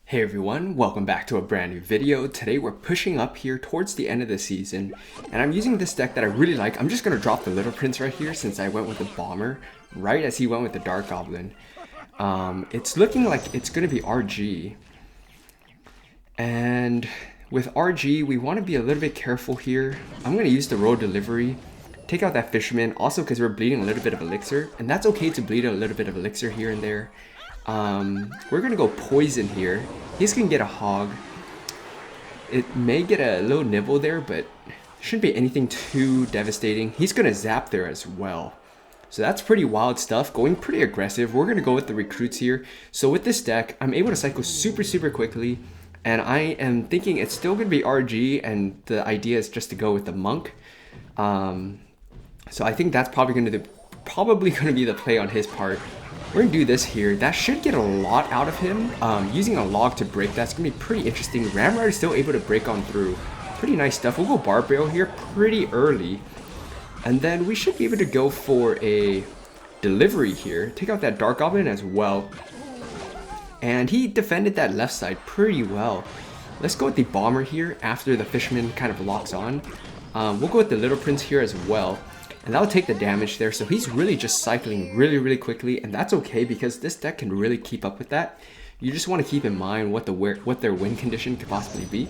Hey everyone, welcome back to a brand new video. Today we're pushing up here towards the end of the season, and I'm using this deck that I really like. I'm just going to drop the Little Prince right here since I went with the Bomber right as he went with the Dark Goblin. It's looking like it's going to be RG. And with RG, we want to be a little bit careful here. I'm going to use the Road Delivery, take out that Fisherman, also because we're bleeding a little bit of Elixir, and that's okay to bleed a little bit of Elixir here and there. We're gonna go Poison here. He's gonna get a Hog. It may get a little nibble there, but shouldn't be anything too devastating. He's gonna Zap there as well. So that's pretty wild stuff, going pretty aggressive. We're gonna go with the Recruits here. So with this deck, I'm able to cycle super quickly, and I am thinking it's still gonna be RG, and the idea is just to go with the Monk. So I think that's probably gonna be the play on his part. We're gonna do this here. That should get a lot out of him. Using a log to break that's gonna be pretty interesting. Ramrider is still able to break on through. Pretty nice stuff. We'll go Barb Barrel here pretty early. And then we should be able to go for a Delivery here. Take out that Dark Goblin as well. And he defended that left side pretty well. Let's go with the Bomber here after the Fisherman kind of locks on. We'll go with the Little Prince here as well. And that'll take the damage there, so he's really just cycling really quickly, and that's okay because this deck can really keep up with that. You just want to keep in mind what their win condition could possibly be.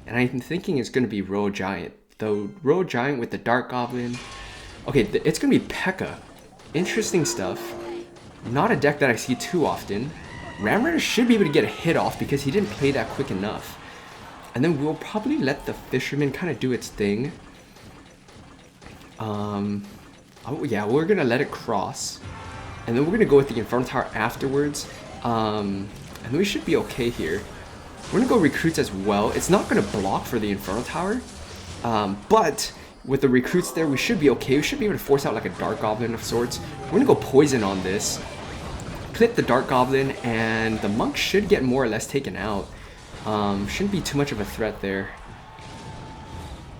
And I'm thinking it's going to be Royal Giant. The Royal Giant with the Dark Goblin. Okay, it's going to be P.E.K.K.A. Interesting stuff. Not a deck that I see too often. Ramrider should be able to get a hit off because he didn't play that quick enough. And then we'll probably let the Fisherman kind of do its thing. Oh yeah, we're gonna let it cross, and then we're gonna go with the Infernal Tower afterwards, and we should be okay here. We're gonna go Recruits as well. It's not gonna block for the Infernal Tower, but with the Recruits there, we should be okay. We should be able to force out like a Dark Goblin of sorts. We're gonna go Poison on this, clip the Dark Goblin, and the Monk should get more or less taken out. Shouldn't be too much of a threat there.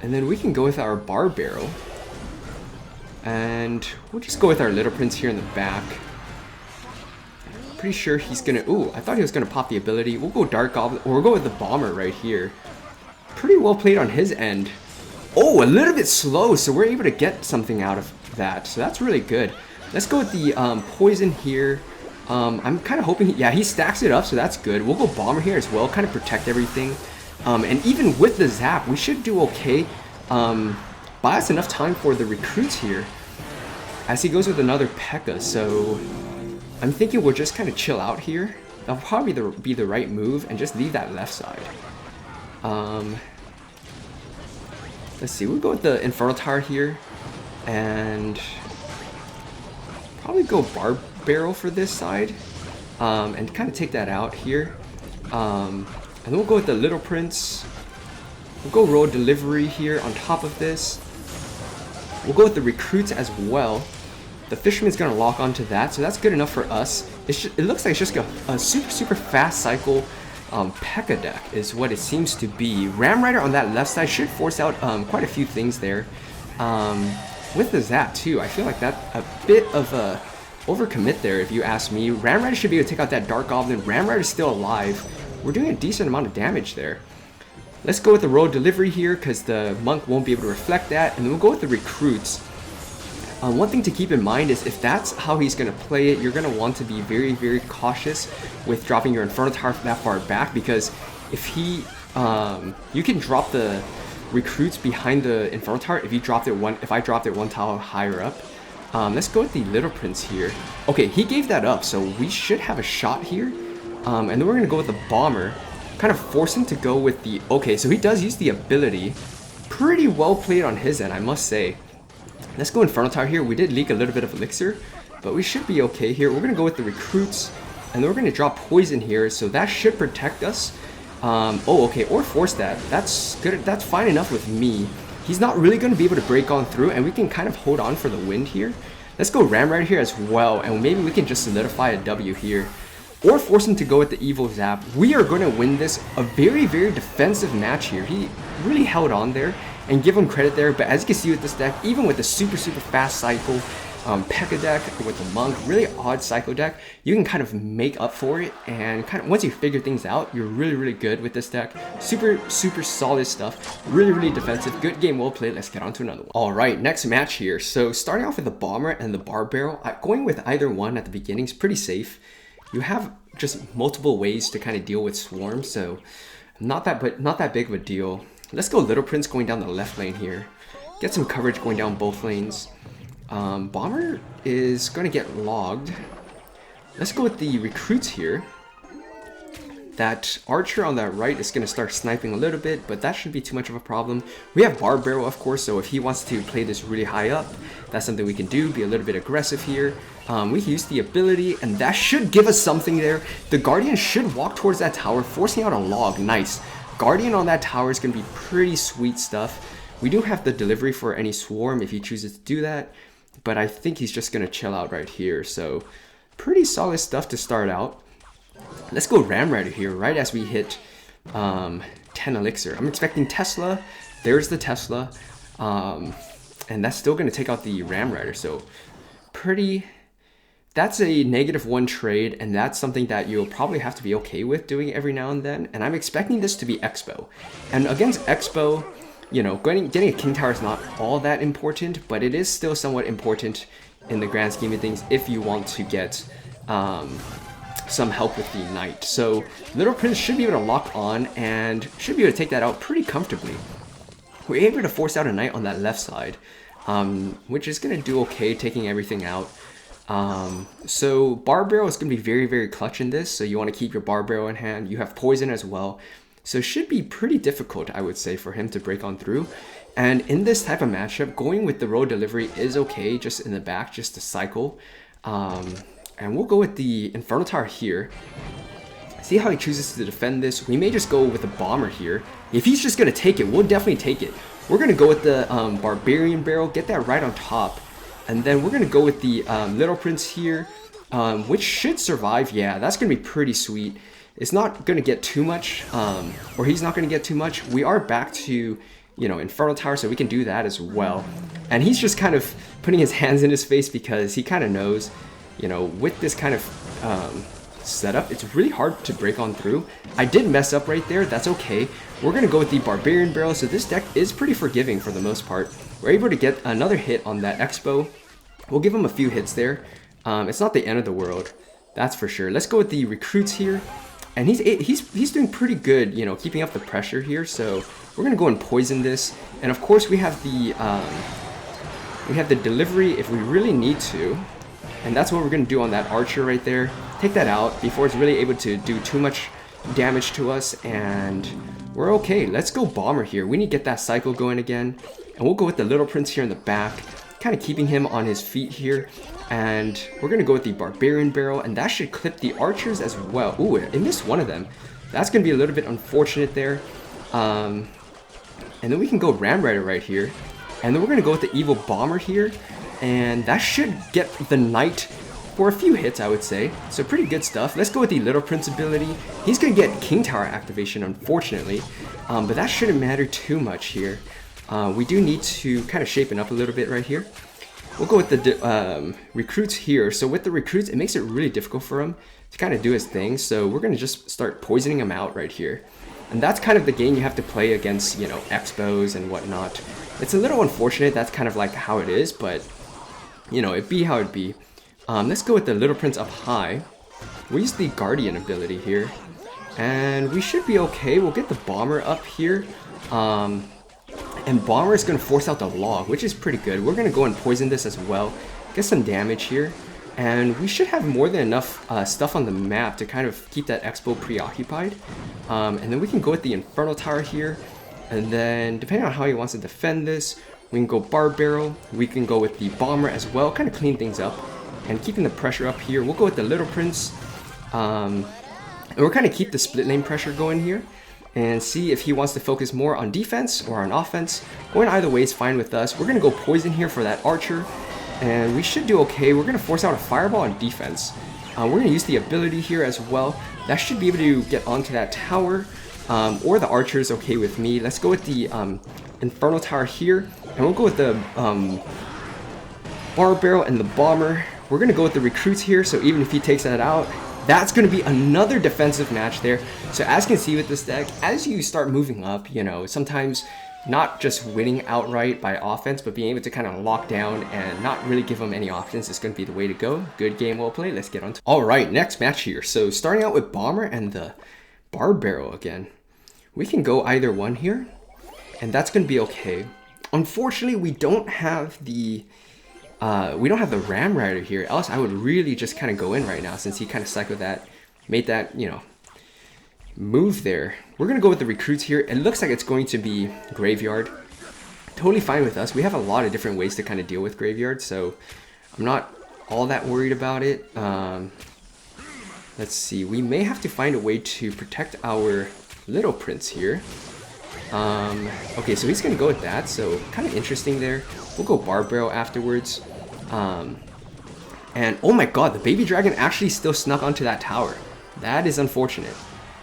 And then we can go with our Barb Barrel. And we'll just go with our Little Prince here in the back. Pretty sure he's gonna... Ooh, I thought he was gonna pop the ability. We'll go Dark Goblin, or we'll go with the Bomber right here. Pretty well played on his end. Oh, a little bit slow, so we're able to get something out of that. So that's really good. Let's go with the Poison here. I'm kind of hoping... Yeah, he stacks it up, so that's good. We'll go Bomber here as well, kind of protect everything. And even with the Zap, we should do okay. Buy us enough time for the Recruits here as he goes with another P.E.K.K.A. So I'm thinking we'll just kind of chill out here. That'll probably be the right move and just leave that left side. Let's see, we'll go with the Infernal Tower here and probably go Barb Barrel for this side, and kind of take that out here. And then we'll go with the Little Prince. We'll go Road Delivery here on top of this. We'll go with the Recruits as well. The Fisherman's going to lock onto that, so that's good enough for us. It looks like it's just a super fast cycle P.E.K.K.A. deck is what it seems to be. Ramrider on that left side should force out quite a few things there. With the Zap too, I feel like that's a bit of a overcommit there if you ask me. Ramrider should be able to take out that Dark Goblin. Ramrider's still alive. We're doing a decent amount of damage there. Let's go with the Road Delivery here because the Monk won't be able to reflect that, and then we'll go with the Recruits. One thing to keep in mind is if that's how he's going to play it, you're going to want to be very cautious with dropping your Infernal Tower that far back, because if he, you can drop the Recruits behind the Infernal Tower if I dropped it one tile higher up. Let's go with the Little Prince here. Okay, he gave that up, so we should have a shot here. And then we're going to go with the Bomber. Kind of force him to go with the... Okay, so he does use the ability. Pretty well played on his end, I must say. Let's go Infernal Tower here. We did leak a little bit of Elixir, but we should be okay here. We're going to go with the Recruits, and then we're going to drop Poison here, so that should protect us. Oh, okay, or force that. That's good. That's fine enough with me. He's not really going to be able to break on through, and we can kind of hold on for the wind here. Let's go Ramrider here as well, and maybe we can just solidify a W here. Or force him to go with the Evil Zap. We are going to win this a very defensive match here. He really held on there, and give him credit there. But as you can see with this deck, even with the super fast cycle, P.E.K.K.A deck with the Monk, really odd Psycho deck, you can kind of make up for it, and kind of once you figure things out, you're really good with this deck. Super solid stuff, really defensive, good game, well played. Let's get on to another one. All right, next match here. So starting off with the Bomber and the Barb Barrel, going with either one at the beginning is pretty safe. You have just multiple ways to kind of deal with Swarm, so not that big of a deal. Let's go Little Prince going down the left lane here. Get some coverage going down both lanes. Bomber is going to get logged. Let's go with the recruits here. That Archer on that right is going to start sniping a little bit, but that shouldn't be too much of a problem. We have Barb Barrel, of course, so if he wants to play this really high up, that's something we can do, be a little bit aggressive here. We can use the ability, and that should give us something there. The Guardian should walk towards that tower, forcing out a log. Nice. Guardian on that tower is going to be pretty sweet stuff. We do have the delivery for any Swarm if he chooses to do that, but I think he's just going to chill out right here. So pretty solid stuff to start out. Let's go Ram Rider here right as we hit 10 Elixir. I'm expecting Tesla. There's the Tesla. And that's still going to take out the Ram Rider. So that's a -1 trade, and that's something that you'll probably have to be okay with doing every now and then. And I'm expecting this to be Expo. And against Expo, you know, getting a King Tower is not all that important, but it is still somewhat important in the grand scheme of things if you want to get some help with the Knight. So Little Prince should be able to lock on and should be able to take that out pretty comfortably. We're able to force out a Knight on that left side, which is going to do okay taking everything out. So Barb Barrel is going to be very clutch in this, so you want to keep your Barb Barrel in hand. You have Poison as well. So it should be pretty difficult, I would say, for him to break on through. And in this type of matchup, going with the road delivery is okay, just in the back, just to cycle. And we'll go with the Infernal Tower here. See how he chooses to defend this. We may just go with the Bomber here. If he's just going to take it, we'll definitely take it. We're going to go with the Barbarian Barrel, get that right on top. And then we're going to go with the Little Prince here, which should survive. Yeah, that's going to be pretty sweet. It's not going to get too much, or he's not going to get too much. We are back to, you know, Infernal Tower, so we can do that as well. And he's just kind of putting his hands in his face because he kind of knows, you know, with this kind of setup, it's really hard to break on through. I did mess up right there. That's okay. We're going to go with the Barbarian Barrel, so this deck is pretty forgiving for the most part. We're able to get another hit on that Expo. We'll give him a few hits there. It's not the end of the world, that's for sure. Let's go with the recruits here. And he's doing pretty good, you know, keeping up the pressure here. So we're gonna go and poison this, and of course we have the delivery if we really need to, and that's what we're gonna do on that Archer right there. Take that out before it's really able to do too much damage to us, and we're okay. Let's go Bomber here. We need to get that cycle going again, and we'll go with the Little Prince here in the back, kind of keeping him on his feet here. And we're going to go with the Barbarian Barrel, and that should clip the Archers as well. Ooh, it missed one of them. That's going to be a little bit unfortunate there. And then we can go Ram Rider right here. And then we're going to go with the Evil Bomber here. And that should get the Knight for a few hits, I would say. So pretty good stuff. Let's go with the Little Prince ability. He's going to get King Tower activation, unfortunately. But that shouldn't matter too much here. We do need to kind of shape it up a little bit right here. We'll go with the recruits here. So with the recruits, it makes it really difficult for him to kind of do his thing. So we're going to just start poisoning him out right here. And that's kind of the game you have to play against, you know, Expos and whatnot. It's a little unfortunate. That's kind of like how it is, but, you know, it'd be how it'd be. Let's go with the Little Prince up high. We'll use the Guardian ability here. And we should be okay. We'll get the Bomber up here. And Bomber is going to force out the log, which is pretty good. We're going to go and poison this as well. Get some damage here. And we should have more than enough stuff on the map to kind of keep that Expo preoccupied. And then we can go with the Infernal Tower here. And then, depending on how he wants to defend this, we can go Barb Barrel. We can go with the Bomber as well, kind of clean things up. And keeping the pressure up here, we'll go with the Little Prince. And we're kind of keep the split lane pressure going here. And see if he wants to focus more on defense or on offense. Going either way is fine with us. We're going to go Poison here for that Archer. And we should do okay. We're going to force out a Fireball on defense. We're going to use the ability here as well. That should be able to get onto that tower. Or the Archer is okay with me. Let's go with the Infernal Tower here. And we'll go with the Barb Barrel and the Bomber. We're going to go with the Recruits here, so even if he takes that out, that's going to be another defensive match there. So as you can see with this deck, as you start moving up, you know, sometimes not just winning outright by offense, but being able to kind of lock down and not really give them any options is going to be the way to go. Good game, well played. Let's get on to all right, next match here. So starting out with Bomber and the Barb Barrel again. We can go either one here, and that's going to be okay. Unfortunately, we don't have the Ram Rider here, else I would really just kind of go in right now since he kind of cycled that, made that, you know, move there. We're going to go with the Recruits here. It looks like it's going to be Graveyard. Totally fine with us. We have a lot of different ways to kind of deal with Graveyard, so I'm not all that worried about it. Let's see. We may have to find a way to protect our Little Prince here. Okay, so he's going to go with that, so kind of interesting there. We'll go Barb Barrel afterwards. And oh my god, the Baby Dragon actually still snuck onto that tower. That is unfortunate.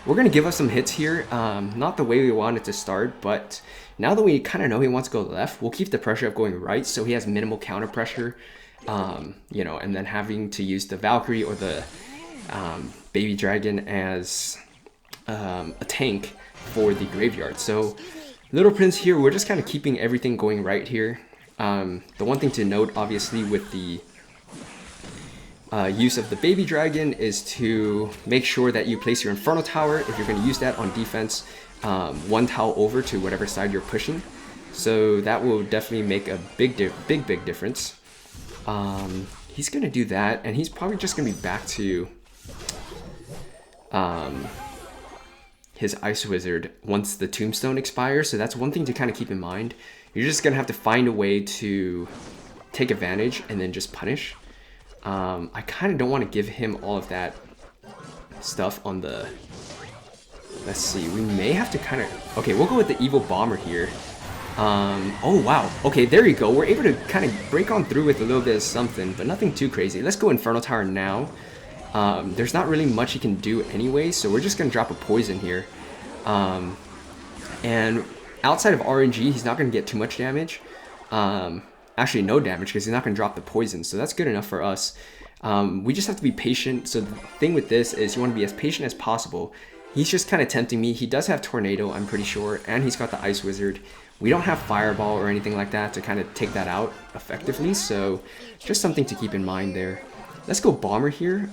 We're going to give us some hits here. Not the way we wanted to start, but now that we kind of know he wants to go left, we'll keep the pressure of going right so he has minimal counter pressure. You know, and then having to use the Valkyrie or the Baby Dragon as a tank for the Graveyard. So Little Prince here, we're just kind of keeping everything going right here. The one thing to note, obviously, with the use of the Baby Dragon is to make sure that you place your Inferno Tower, if you're going to use that on defense, one tile over to whatever side you're pushing. So that will definitely make a big difference. He's going to do that, and he's probably just going to be back to his Ice Wizard once the Tombstone expires. So that's one thing to kind of keep in mind. You're just going to have to find a way to take advantage and then just punish. I kind of don't want to give him all of that stuff on the... Let's see, we may have to kind of... Okay, we'll go with the Evil Bomber here. Oh, wow. Okay, there you go. We're able to kind of break on through with a little bit of something, but nothing too crazy. Let's go Inferno Tower now. There's not really much he can do anyway, so we're just going to drop a poison here. And outside of RNG, he's not going to get too much damage. Actually, no damage because he's not going to drop the poison, so that's good enough for us. We just have to be patient. So the thing with this is you want to be as patient as possible. He's just kind of tempting me. He does have Tornado, I'm pretty sure, and he's got the Ice Wizard. We don't have Fireball or anything like that to kind of take that out effectively, so just something to keep in mind there. Let's go Bomber here.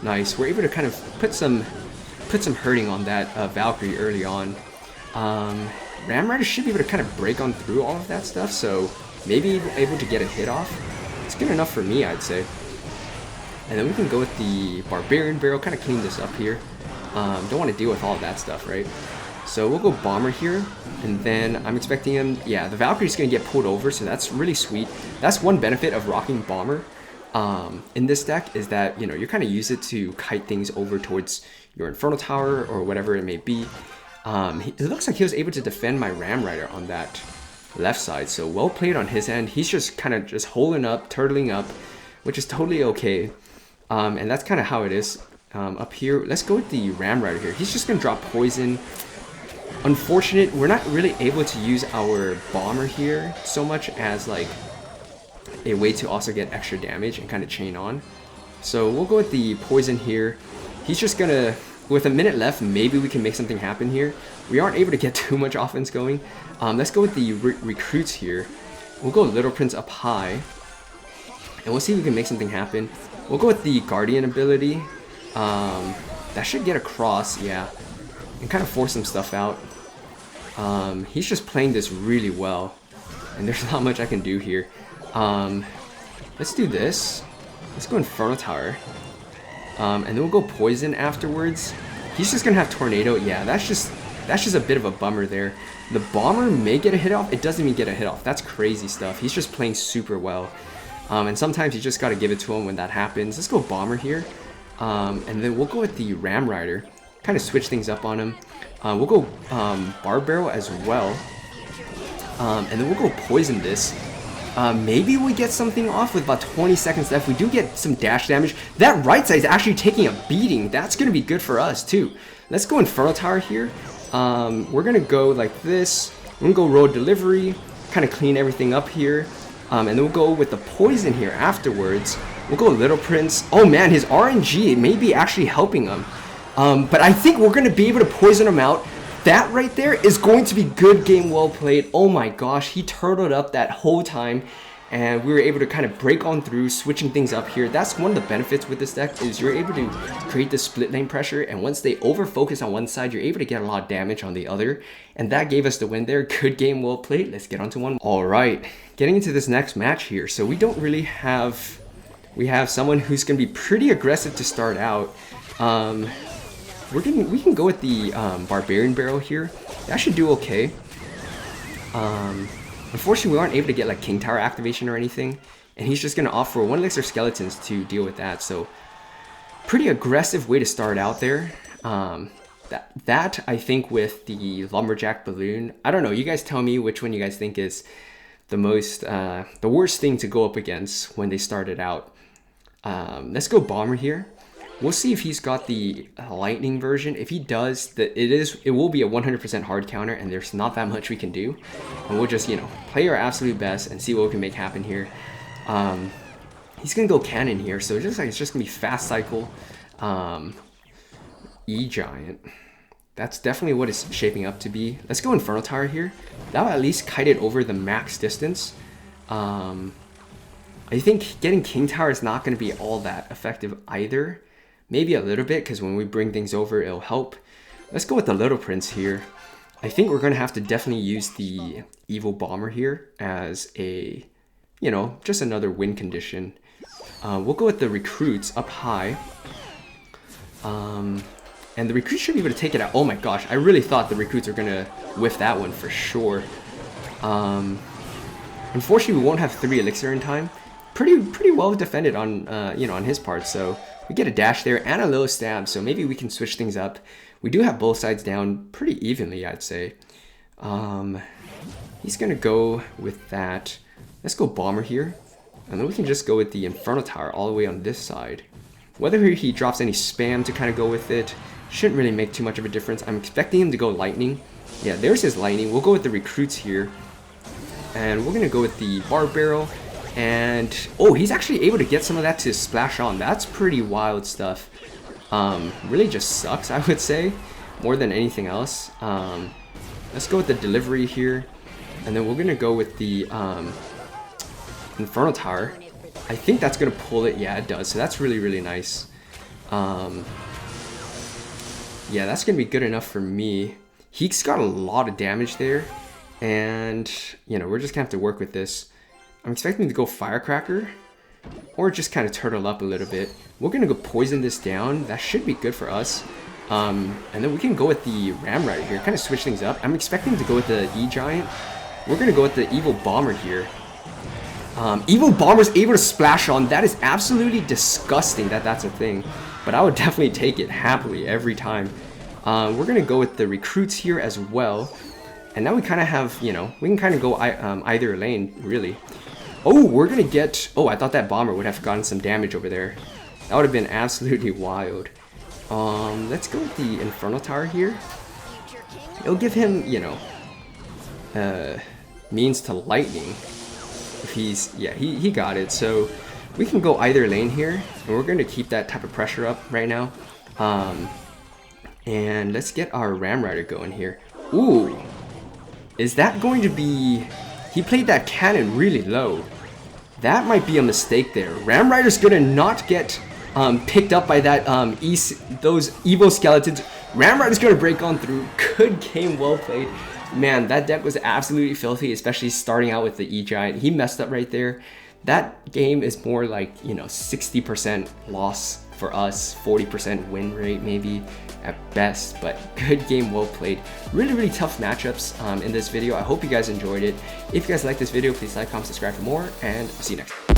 Nice. We're able to kind of put some hurting on that Valkyrie early on. Ram Rider should be able to kind of break on through all of that stuff, so maybe able to get a hit off. It's good enough for me, I'd say. And then we can go with the Barbarian Barrel, kind of clean this up here. Don't want to deal with all of that stuff, right? So we'll go Bomber here, and then I'm expecting him... Yeah, the Valkyrie's going to get pulled over, so that's really sweet. That's one benefit of rocking Bomber in this deck, is that, you know, you kind of use it to kite things over towards your Inferno Tower or whatever it may be. It looks like he was able to defend my Ram Rider on that left side, so well played on his end. He's just kind of just holding up, turtling up, which is totally okay. And that's kind of how it is up here. Let's go with the Ram Rider here. He's just going to drop poison. Unfortunate, we're not really able to use our Bomber here so much as like a way to also get extra damage and kind of chain on. So we'll go with the poison here. He's just going to... With a minute left, maybe we can make something happen here. We aren't able to get too much offense going. Let's go with the Recruits here. We'll go Little Prince up high. And we'll see if we can make something happen. We'll go with the Guardian ability. That should get across, yeah. And kind of force some stuff out. He's just playing this really well. And there's not much I can do here. Let's do this. Let's go Inferno Tower. And then we'll go Poison afterwards. He's just going to have Tornado. Yeah, that's just a bit of a bummer there. The Bomber may get a hit off. It doesn't even get a hit off. That's crazy stuff. He's just playing super well. And sometimes you just got to give it to him when that happens. Let's go Bomber here. And then we'll go with the Ram Rider. Kind of switch things up on him. We'll go Barb Barrel as well. And then we'll go Poison this. Maybe we get something off with about 20 seconds left. We do get some dash damage. That right side is actually taking a beating. That's going to be good for us too. Let's go Inferno Tower here. We're going to go like this. We're going to go Road Delivery. Kind of clean everything up here. And then we'll go with the poison here afterwards. We'll go Little Prince. Oh man, his RNG may be actually helping him. But I think we're going to be able to poison him out. That right there is going to be good game, well played. Oh my gosh, he turtled up that whole time. And we were able to kind of break on through, switching things up here. That's one of the benefits with this deck, is you're able to create the split lane pressure, and once they over focus on one side, you're able to get a lot of damage on the other, and that gave us the win there. Good game, well played. Let's get on to one. All right, getting into this next match here. So we don't really have, we have someone who's going to be pretty aggressive to start out. We can go with the Barbarian Barrel here. That should do okay. Unfortunately, we aren't able to get like King Tower activation or anything, and he's just going to offer 1 Elixir Skeletons to deal with that. So pretty aggressive way to start out there. That I think with the Lumberjack Balloon, I don't know, you guys tell me which one you guys think is the most, the worst thing to go up against when they started out. Let's go Bomber here. We'll see if he's got the lightning version. If he does, it will be a 100% hard counter, and there's not that much we can do. And we'll just, you know, play our absolute best and see what we can make happen here. He's gonna go Cannon here, so it's just gonna be fast cycle, E-Giant. That's definitely what it's shaping up to be. Let's go Infernal Tower here. That'll at least kite it over the max distance. I think getting King Tower is not gonna be all that effective either. Maybe a little bit, because when we bring things over, it'll help. Let's go with the Little Prince here. I think we're going to have to definitely use the Evil Bomber here as a, you know, just another win condition. We'll go with the Recruits up high. And the Recruits should be able to take it out. Oh my gosh, I really thought the Recruits were going to whiff that one for sure. Unfortunately, we won't have 3 Elixir in time. Pretty well defended on, you know, on his part, so... We get a dash there and a little stab, so maybe we can switch things up. We do have both sides down pretty evenly, I'd say. He's going to go with that. Let's go Bomber here. And then we can just go with the Infernal Tower all the way on this side. Whether he drops any spam to kind of go with it, shouldn't really make too much of a difference. I'm expecting him to go Lightning. Yeah, there's his Lightning. We'll go with the Recruits here. And we're going to go with the Barb Barrel. And, oh, he's actually able to get some of that to splash on. That's pretty wild stuff. Really just sucks, I would say, more than anything else. Let's go with the Delivery here. And then we're going to go with the Infernal Tower. I think that's going to pull it. Yeah, it does. So that's really, really nice. Yeah, that's going to be good enough for me. He's got a lot of damage there. And, you know, we're just going to have to work with this. I'm expecting to go Firecracker, or just kind of turtle up a little bit. We're going to go Poison this down. That should be good for us. And then we can go with the Ram Rider here, kind of switch things up. I'm expecting to go with the E-Giant. We're going to go with the Evil Bomber here. Evil Bomber's able to splash on. That is absolutely disgusting that that's a thing. But I would definitely take it happily every time. We're going to go with the Recruits here as well. And now we kind of have, you know, we can kind of go either lane, really. Oh, we're going to get... Oh, I thought that Bomber would have gotten some damage over there. That would have been absolutely wild. Let's go with the Infernal Tower here. It'll give him, you know, means to lightning. If he's... Yeah, he got it. So we can go either lane here. And we're going to keep that type of pressure up right now. And let's get our Ram Rider going here. Ooh. Is that going to be... He played that cannon really low. That might be a mistake there. Ram Rider's gonna not get picked up by that those evil skeletons. Ram Rider's gonna break on through. Good game, well played. Man, that deck was absolutely filthy, especially starting out with the E-Giant. He messed up right there. That game is more like, you know, 60% loss for us, 40% win rate maybe at best, but good game, well played. Really, really tough matchups in this video. I hope you guys enjoyed it. If you guys like this video, please like, comment, subscribe for more, and I'll see you next time.